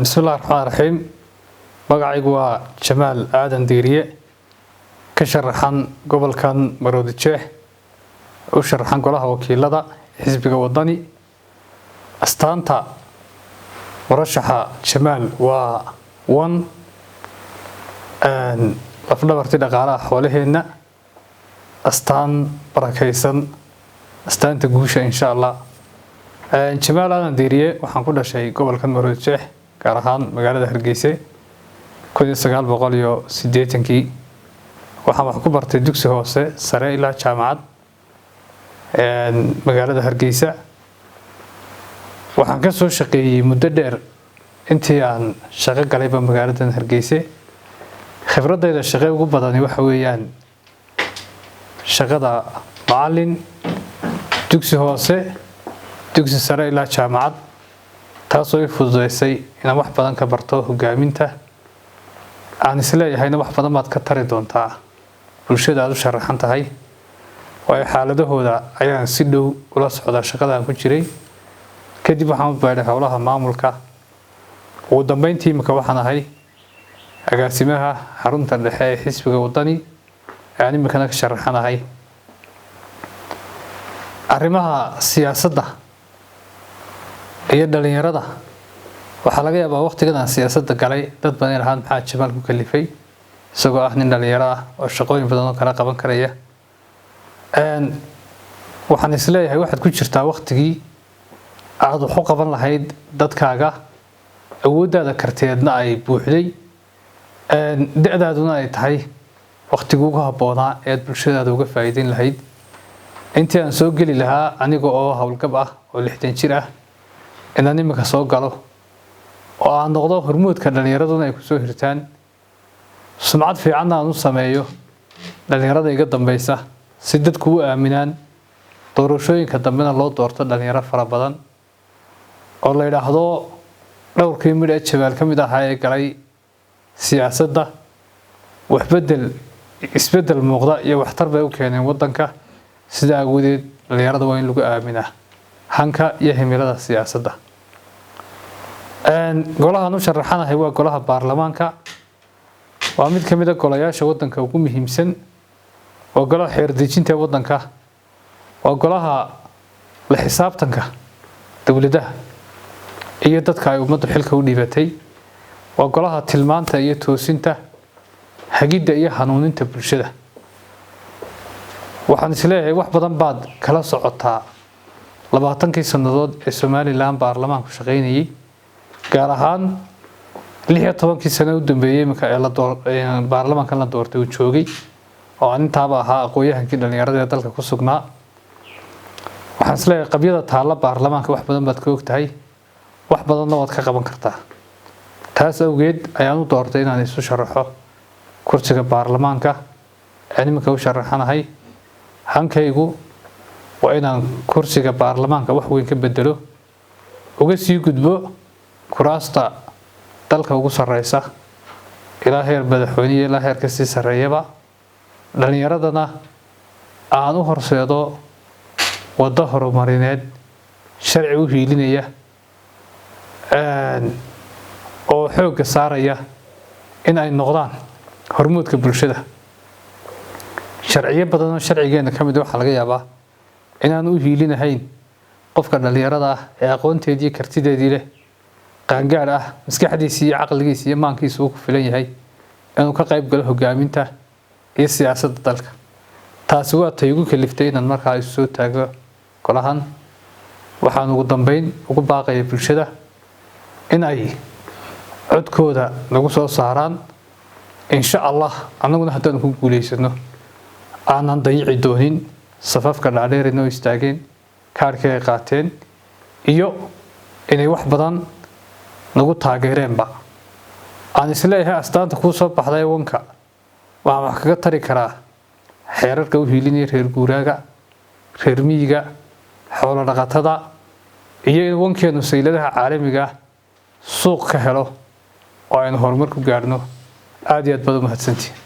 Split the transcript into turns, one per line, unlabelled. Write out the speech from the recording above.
بسم الله الرحمن الرحيم. magacaygu waa Jamaal Aadan Diiriye ka sharaxan gobolkan Maroodijeex oo sharaxan golaha wakiilada xisbiga wadani astaanta murashaxa Jamaal waa lafdhabartii dhaqaalaha xoolaheena astaan barakaysan astaanta guusha insha Allah. Jamaal Aadan Diiriye waxaan ku dhashay gobolkan Maroodijeex gaar ahaan magaalada Hargeysa 1980 waxaan wax ku bartay dugsi hoose sare ilaa jaamacad magaalada Hargeysa. waxaan ka soo shaqeeyay muddo dheer intii aan shaqo galayba magaalada Hargeysa. khibradayda shaqo ugu badan waxa weeyaan shaqada macallin dugsi hoose dugsi sare ilaa jaamacad, taasoo i fududeysay inaan wax badan ka barto hogaaminta. aan isleeyahayna wax badan baad ka tari doontaa bulshada aad u sharaxan tahay, waayo xaaladahooda ayaan si dhow ula socdaa shaqada aan ku jiray. kadib waxaan u baadhay howlaha maamulka. ugu dambeyntii imika waxaan ahay agaasimaha xarunta dhexe ee xisbiga wadani aan imikana ka sharaxanahay. arrimaha siyaasadda iyo dhalinyarada waxaa laga yaabaa waqtigan aan siyaasadda galay dad badan ahaan maxaa Jamaal ku kalifay isagoo ah nin dhalinyaro ah oo shaqooyin badan oo kala qaban karaya. waxaan isleeyahay waxaad ku jirtaa waqtigii aad wax u qaban lahayd dadkaaga, awooddaada karteedna ay buuxday, da'daaduna ay tahay waqtigii ugu habboonaa ee aad bulshadaada uga faa'iideyn lahayd. intii aan soo geli lahaa aniga oo howlgab ah oo 60 jir ah inaan imika soo galo oo aan noqdo hormuudka dhalinyaraduna ay ku soo hirtaan, sumcad fiican aan u sameeyo dhalinyarada iga dambaysa si dadku u aaminaan, doorashooyinka dambena loo doorto dhalinyaro fara badan oo la yiraahdo dhowrkii mid ee Jamaal ka mid ahaa ee galay siyaasadda wax isbedel muuqda iyo waxtar bay u keeneen wadanka. sida awoodeed dhalinyarada waa in lagu aaminaa hanka iyo himilada siyaasadda. golaha nu sharaxanahay waa golaha baarlamaanka, waa mid ka mid ah golayaasha wadanka ugu muhiimsan, waa golaha xeer dejinta wadanka, waa golaha la xisaabtanka dawladaha iyo dadka ay ummaddu xilka u dhibatay, waa golaha tilmaanta iyo toosinta hagidda iyo hanuuninta bulshada. waxaan isleeyahay wax badan baad kala socotaa 20 sanadood ee Somaliland baarlamaanku shaqeynayay, gaar ahaan 16 sano u dambeeyay imika ee baarlamaanka la doortay uu joogay oo intaaba ahaa aqooyahankii dhalinyarada ee dalka ku sugnaa. waxaan isleeyahay qabyada taala baarlamaanka wax badan baad ka ogtahay, wax badanna waad ka qaban kartaa. taas awgeed ayaan u doortay inaan isu sharaxo kursiga baarlamaanka aan imika u sharaxanahay. hankaygu waa inaan kursiga baarlamaanka wax weyn ka bedelo, uga sii gudbo kuraasta dalka ugu sareysa ilaa heer madaxweyne ilaa heer ka sii sareeyaba, dhalinyaradana aan u horseedo wado horumarineed sharci u hiilinaya oo xoogga saaraya in ay noqdaan hormuudka bulshada. sharciyo badan oo sharcigeena ka mid waxa laga yaabaa inaan u hiilinahayn qofka dhalinyarada ah ee aqoonteedii kartideedii leh, qaangaar ah, maskaxdiisa iyo caqligiisa iyo maankiisa uu ku filan yahay inuu ka qayb galo hogaaminta iyo siyaasadda dalka. taasi waa tay ugu kaliftay inaan markaa isu soo taago golahan. waxaan ugu dambeyn ugu baaqaya bulshada in ay codkooda nagu soo saaraan insha Allah. annaguna haddaan ku guuleysano aanan dayici doonin safafka dhaadheer inoo istaageen, kaarkii ay qaateen iyo inay wax badan nagu taageereenba. aan isleeyahay astaanta kuu soo baxday wanka waxaan wax kaga tari karaa xeerarka u hiilinaya reer guuraaga, reer miyiga, xoolo dhaqatada iyo in wankeenu sayladaha caalamiga suuq ka helo oo aynu horumar ku gaarno. aad iyo aad baad u mahadsantihiin.